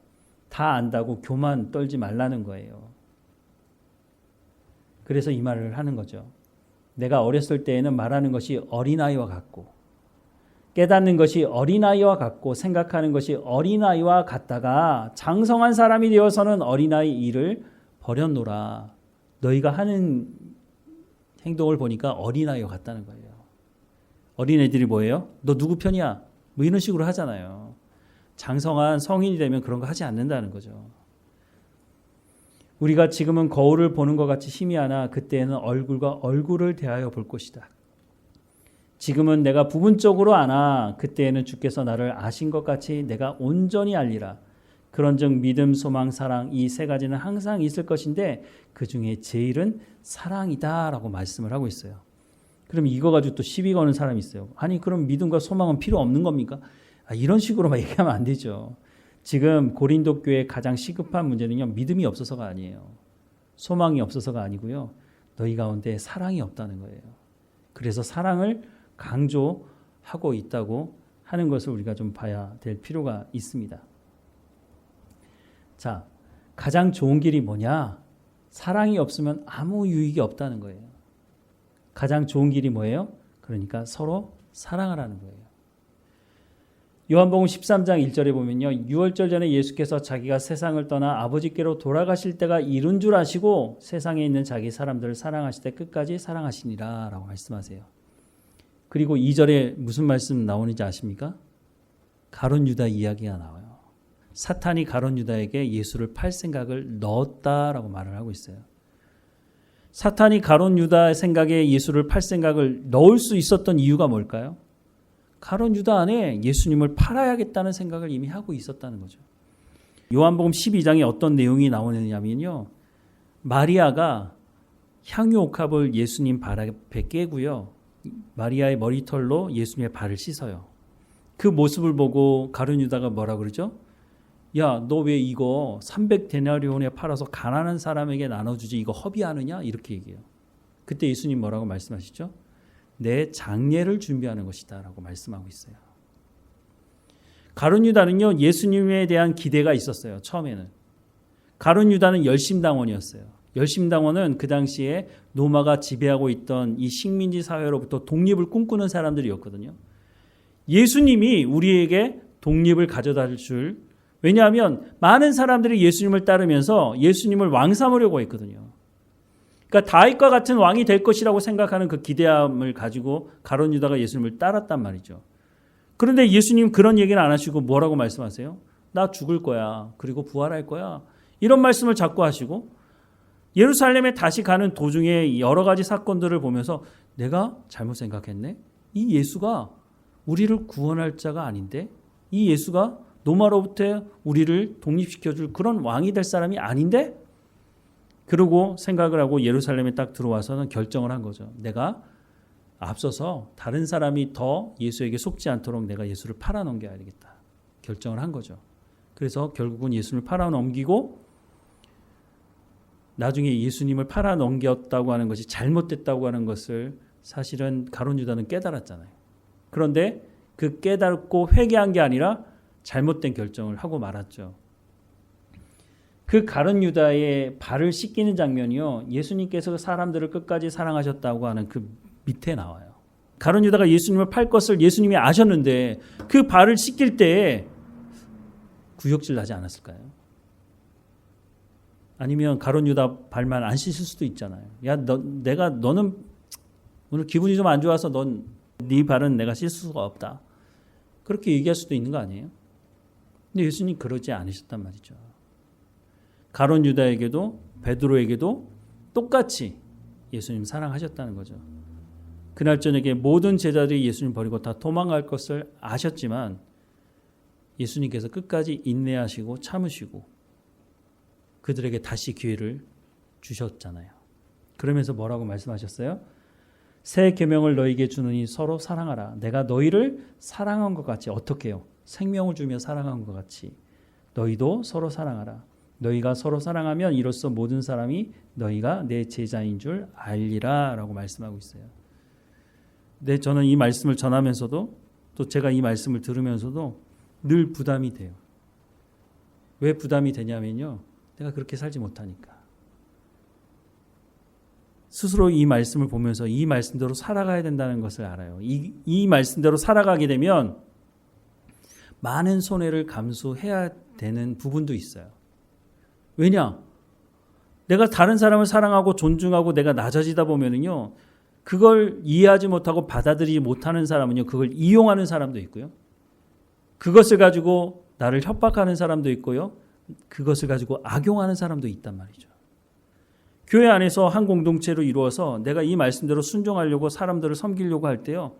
S1: 다 안다고 교만 떨지 말라는 거예요. 그래서 이 말을 하는 거죠. 내가 어렸을 때에는 말하는 것이 어린아이와 같고 깨닫는 것이 어린아이와 같고 생각하는 것이 어린아이와 같다가 장성한 사람이 되어서는 어린아이 일을 버렸노라. 너희가 하는 행동을 보니까 어린아이와 같다는 거예요. 어린애들이 뭐예요? 너 누구 편이야? 뭐 이런 식으로 하잖아요. 장성한 성인이 되면 그런 거 하지 않는다는 거죠. 우리가 지금은 거울을 보는 것 같이 희미하나 그때에는 얼굴과 얼굴을 대하여 볼 것이다. 지금은 내가 부분적으로 아나 그때에는 주께서 나를 아신 것 같이 내가 온전히 알리라. 그런즉 믿음, 소망, 사랑 이 세 가지는 항상 있을 것인데 그 중에 제일은 사랑이다라고 말씀을 하고 있어요. 그럼 이거 가지고 또 시비 거는 사람이 있어요. 아니 그럼 믿음과 소망은 필요 없는 겁니까? 이런 식으로만 얘기하면 안 되죠. 지금 고린도 교회의 가장 시급한 문제는요. 믿음이 없어서가 아니에요. 소망이 없어서가 아니고요. 너희 가운데 사랑이 없다는 거예요. 그래서 사랑을 강조하고 있다고 하는 것을 우리가 좀 봐야 될 필요가 있습니다. 자, 가장 좋은 길이 뭐냐? 사랑이 없으면 아무 유익이 없다는 거예요. 가장 좋은 길이 뭐예요? 그러니까 서로 사랑하라는 거예요. 요한복음 13장 1절에 보면요. 유월절 전에 예수께서 자기가 세상을 떠나 아버지께로 돌아가실 때가 이른 줄 아시고 세상에 있는 자기 사람들을 사랑하실 때 끝까지 사랑하시니라 라고 말씀하세요. 그리고 2절에 무슨 말씀 나오는지 아십니까? 가룟 유다 이야기가 나와요. 사탄이 가룟 유다에게 예수를 팔 생각을 넣었다라고 말을 하고 있어요. 사탄이 가룟 유다의 생각에 예수를 팔 생각을 넣을 수 있었던 이유가 뭘까요? 가룟 유다 안에 예수님을 팔아야겠다는 생각을 이미 하고 있었다는 거죠. 요한복음 12장에 어떤 내용이 나오느냐면요. 마리아가 향유 옥합을 예수님 발 앞에 깨고요. 마리아의 머리털로 예수님의 발을 씻어요. 그 모습을 보고 가룟 유다가 뭐라 그러죠? 야, 너 왜 이거 300데나리온에 팔아서 가난한 사람에게 나눠주지 이거 허비하느냐? 이렇게 얘기해요. 그때 예수님 뭐라고 말씀하시죠? 내 장례를 준비하는 것이다 라고 말씀하고 있어요. 가룟 유다는요, 예수님에 대한 기대가 있었어요. 처음에는. 가룟 유다는 열심당원이었어요. 열심당원은 그 당시에 로마가 지배하고 있던 이 식민지 사회로부터 독립을 꿈꾸는 사람들이었거든요. 예수님이 우리에게 독립을 가져다 줄, 왜냐하면 많은 사람들이 예수님을 따르면서 예수님을 왕 삼으려고 했거든요. 그러니까 다윗과 같은 왕이 될 것이라고 생각하는 그 기대함을 가지고 가룟 유다가 예수님을 따랐단 말이죠. 그런데 예수님 그런 얘기는 안 하시고 뭐라고 말씀하세요? 나 죽을 거야. 그리고 부활할 거야. 이런 말씀을 자꾸 하시고 예루살렘에 다시 가는 도중에 여러 가지 사건들을 보면서 내가 잘못 생각했네. 이 예수가 우리를 구원할 자가 아닌데, 이 예수가 로마로부터 우리를 독립시켜줄 그런 왕이 될 사람이 아닌데? 그러고 생각을 하고 예루살렘에 딱 들어와서는 결정을 한 거죠. 내가 앞서서 다른 사람이 더 예수에게 속지 않도록 내가 예수를 팔아넘겨야 되겠다. 결정을 한 거죠. 그래서 결국은 예수님을 팔아넘기고 나중에 예수님을 팔아넘겼다고 하는 것이 잘못됐다고 하는 것을 사실은 가룟 유다는 깨달았잖아요. 그런데 그 깨닫고 회개한 게 아니라 잘못된 결정을 하고 말았죠. 그 가룟 유다의 발을 씻기는 장면이요. 예수님께서 사람들을 끝까지 사랑하셨다고 하는 그 밑에 나와요. 가룟 유다가 예수님을 팔 것을 예수님이 아셨는데 그 발을 씻길 때 구역질 나지 않았을까요? 아니면 가룟 유다 발만 안 씻을 수도 있잖아요. 야, 너는 오늘 기분이 좀 안 좋아서 네 발은 내가 씻을 수가 없다. 그렇게 얘기할 수도 있는 거 아니에요? 근데 예수님 그러지 않으셨단 말이죠. 가룟 유다에게도 베드로에게도 똑같이 예수님 사랑하셨다는 거죠. 그날 저녁에 모든 제자들이 예수님 버리고 다 도망갈 것을 아셨지만 예수님께서 끝까지 인내하시고 참으시고 그들에게 다시 기회를 주셨잖아요. 그러면서 뭐라고 말씀하셨어요? 새 계명을 너희에게 주느니 서로 사랑하라. 내가 너희를 사랑한 것 같이, 어떻게 해요? 생명을 주며 사랑한 것 같이 너희도 서로 사랑하라. 너희가 서로 사랑하면 이로써 모든 사람이 너희가 내 제자인 줄 알리라 라고 말씀하고 있어요. 근데 저는 이 말씀을 전하면서도 또 제가 이 말씀을 들으면서도 늘 부담이 돼요. 왜 부담이 되냐면요. 내가 그렇게 살지 못하니까. 스스로 이 말씀을 보면서 이 말씀대로 살아가야 된다는 것을 알아요. 이 말씀대로 살아가게 되면 많은 손해를 감수해야 되는 부분도 있어요. 왜냐? 내가 다른 사람을 사랑하고 존중하고 내가 낮아지다 보면은요, 그걸 이해하지 못하고 받아들이지 못하는 사람은요, 그걸 이용하는 사람도 있고요. 그것을 가지고 나를 협박하는 사람도 있고요. 그것을 가지고 악용하는 사람도 있단 말이죠. 교회 안에서 한 공동체로 이루어서 내가 이 말씀대로 순종하려고 사람들을 섬기려고 할 때요.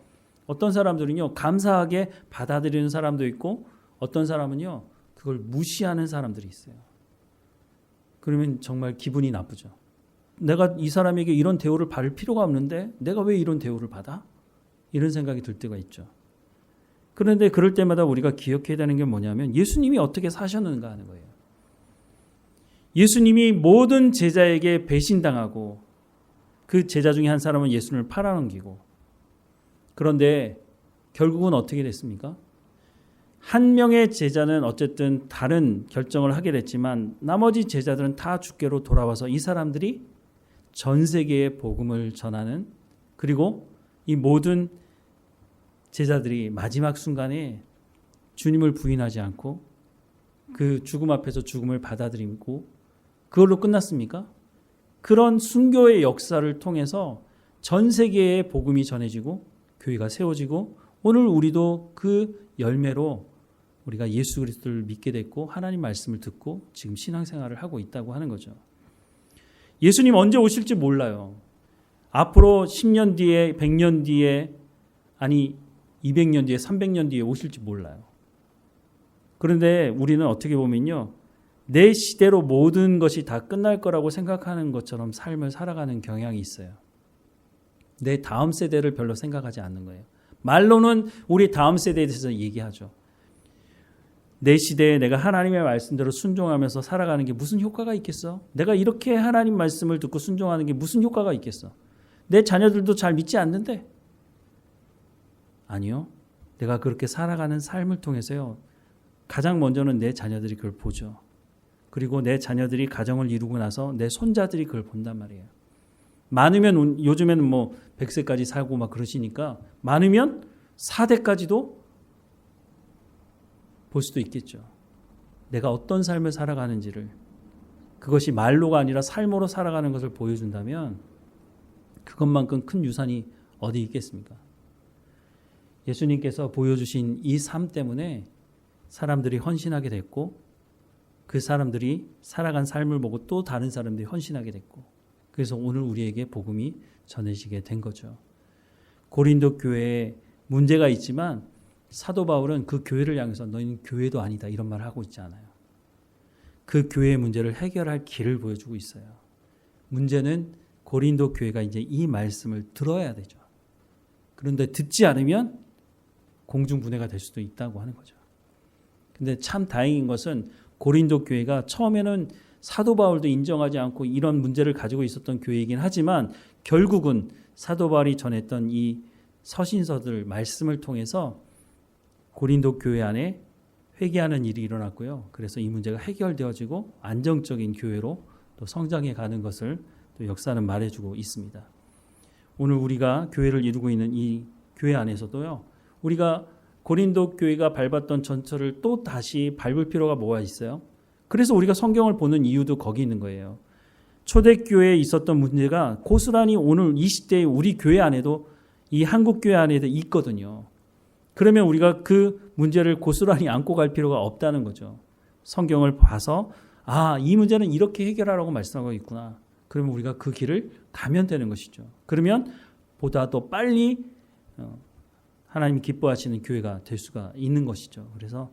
S1: 어떤 사람들은요, 감사하게 받아들이는 사람도 있고 어떤 사람은요, 그걸 무시하는 사람들이 있어요. 그러면 정말 기분이 나쁘죠. 내가 이 사람에게 이런 대우를 받을 필요가 없는데 내가 왜 이런 대우를 받아? 이런 생각이 들 때가 있죠. 그런데 그럴 때마다 우리가 기억해야 되는 게 뭐냐면 예수님이 어떻게 사셨는가 하는 거예요. 예수님이 모든 제자에게 배신당하고 그 제자 중에 한 사람은 예수님을 팔아넘기고 그런데 결국은 어떻게 됐습니까? 한 명의 제자는 어쨌든 다른 결정을 하게 됐지만 나머지 제자들은 다 주께로 돌아와서 이 사람들이 전 세계에 복음을 전하는 그리고 이 모든 제자들이 마지막 순간에 주님을 부인하지 않고 그 죽음 앞에서 죽음을 받아들이고 그걸로 끝났습니까? 그런 순교의 역사를 통해서 전 세계에 복음이 전해지고 교회가 세워지고 오늘 우리도 그 열매로 우리가 예수 그리스도를 믿게 됐고 하나님 말씀을 듣고 지금 신앙생활을 하고 있다고 하는 거죠. 예수님 언제 오실지 몰라요. 앞으로 10년 뒤에 100년 뒤에 아니 200년 뒤에 300년 뒤에 오실지 몰라요. 그런데 우리는 어떻게 보면요. 내 시대로 모든 것이 다 끝날 거라고 생각하는 것처럼 삶을 살아가는 경향이 있어요. 내 다음 세대를 별로 생각하지 않는 거예요. 말로는 우리 다음 세대에 대해서 얘기하죠. 내 시대에 내가 하나님의 말씀대로 순종하면서 살아가는 게 무슨 효과가 있겠어? 내가 이렇게 하나님 말씀을 듣고 순종하는 게 무슨 효과가 있겠어? 내 자녀들도 잘 믿지 않는데? 아니요. 내가 그렇게 살아가는 삶을 통해서요. 가장 먼저는 내 자녀들이 그걸 보죠. 그리고 내 자녀들이 가정을 이루고 나서 내 손자들이 그걸 본단 말이에요. 많으면 요즘에는 뭐 100세까지 살고 막 그러시니까 많으면 4대까지도 볼 수도 있겠죠. 내가 어떤 삶을 살아가는지를 그것이 말로가 아니라 삶으로 살아가는 것을 보여준다면 그것만큼 큰 유산이 어디 있겠습니까? 예수님께서 보여주신 이 삶 때문에 사람들이 헌신하게 됐고 그 사람들이 살아간 삶을 보고 또 다른 사람들이 헌신하게 됐고 그래서 오늘 우리에게 복음이 전해지게 된 거죠. 고린도 교회에 문제가 있지만 사도 바울은 그 교회를 향해서 너희는 교회도 아니다 이런 말을 하고 있지 않아요. 그 교회의 문제를 해결할 길을 보여주고 있어요. 문제는 고린도 교회가 이제 이 말씀을 들어야 되죠. 그런데 듣지 않으면 공중분해가 될 수도 있다고 하는 거죠. 근데 참 다행인 것은 고린도 교회가 처음에는 사도 바울도 인정하지 않고 이런 문제를 가지고 있었던 교회이긴 하지만 결국은 사도 바울이 전했던 이 서신서들 말씀을 통해서 고린도 교회 안에 회개하는 일이 일어났고요. 그래서 이 문제가 해결되어지고 안정적인 교회로 또 성장해 가는 것을 또 역사는 말해주고 있습니다. 오늘 우리가 교회를 이루고 있는 이 교회 안에서도요. 우리가 고린도 교회가 밟았던 전철을 또 다시 밟을 필요가 뭐가 있어요? 그래서 우리가 성경을 보는 이유도 거기 있는 거예요. 초대교회에 있었던 문제가 고스란히 오늘 이 시대의 우리 교회 안에도 이 한국 교회 안에도 있거든요. 그러면 우리가 그 문제를 고스란히 안고 갈 필요가 없다는 거죠. 성경을 봐서 이 문제는 이렇게 해결하라고 말씀하고 있구나. 그러면 우리가 그 길을 가면 되는 것이죠. 그러면 보다 더 빨리 하나님이 기뻐하시는 교회가 될 수가 있는 것이죠. 그래서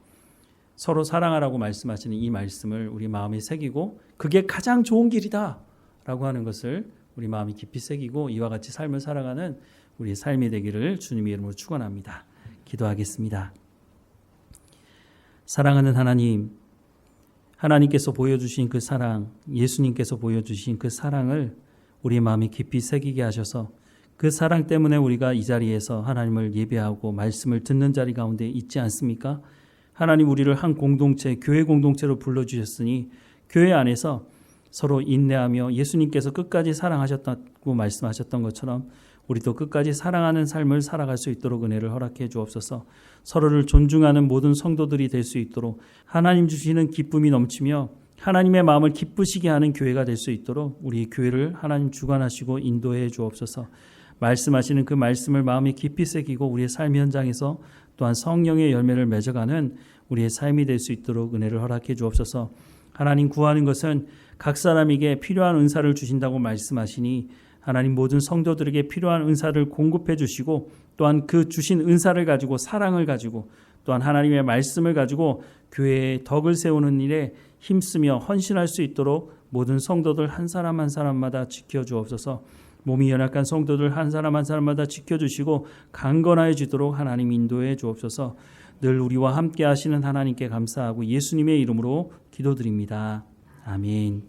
S1: 서로 사랑하라고 말씀하시는 이 말씀을 우리 마음에 새기고 그게 가장 좋은 길이다라고 하는 것을 우리 마음이 깊이 새기고 이와 같이 삶을 살아가는 우리의 삶이 되기를 주님의 이름으로 축원합니다. 기도하겠습니다. 사랑하는 하나님, 하나님께서 보여주신 그 사랑, 예수님께서 보여주신 그 사랑을 우리 마음에 깊이 새기게 하셔서 그 사랑 때문에 우리가 이 자리에서 하나님을 예배하고 말씀을 듣는 자리 가운데 있지 않습니까? 하나님 우리를 한 공동체, 교회 공동체로 불러주셨으니 교회 안에서 서로 인내하며 예수님께서 끝까지 사랑하셨다고 말씀하셨던 것처럼 우리도 끝까지 사랑하는 삶을 살아갈 수 있도록 은혜를 허락해 주옵소서. 서로를 존중하는 모든 성도들이 될 수 있도록 하나님 주시는 기쁨이 넘치며 하나님의 마음을 기쁘시게 하는 교회가 될 수 있도록 우리 교회를 하나님 주관하시고 인도해 주옵소서. 말씀하시는 그 말씀을 마음에 깊이 새기고 우리의 삶 현장에서 또한 성령의 열매를 맺어가는 우리의 삶이 될 수 있도록 은혜를 허락해 주옵소서. 하나님 구하는 것은 각 사람에게 필요한 은사를 주신다고 말씀하시니 하나님 모든 성도들에게 필요한 은사를 공급해 주시고 또한 그 주신 은사를 가지고 사랑을 가지고 또한 하나님의 말씀을 가지고 교회의 덕을 세우는 일에 힘쓰며 헌신할 수 있도록 모든 성도들 한 사람 한 사람마다 지켜주옵소서. 몸이 연약한 성도들 한 사람 한 사람마다 지켜주시고 강건하여 지도록 하나님 인도해 주옵소서. 늘 우리와 함께 하시는 하나님께 감사하고 예수님의 이름으로 기도드립니다. 아멘.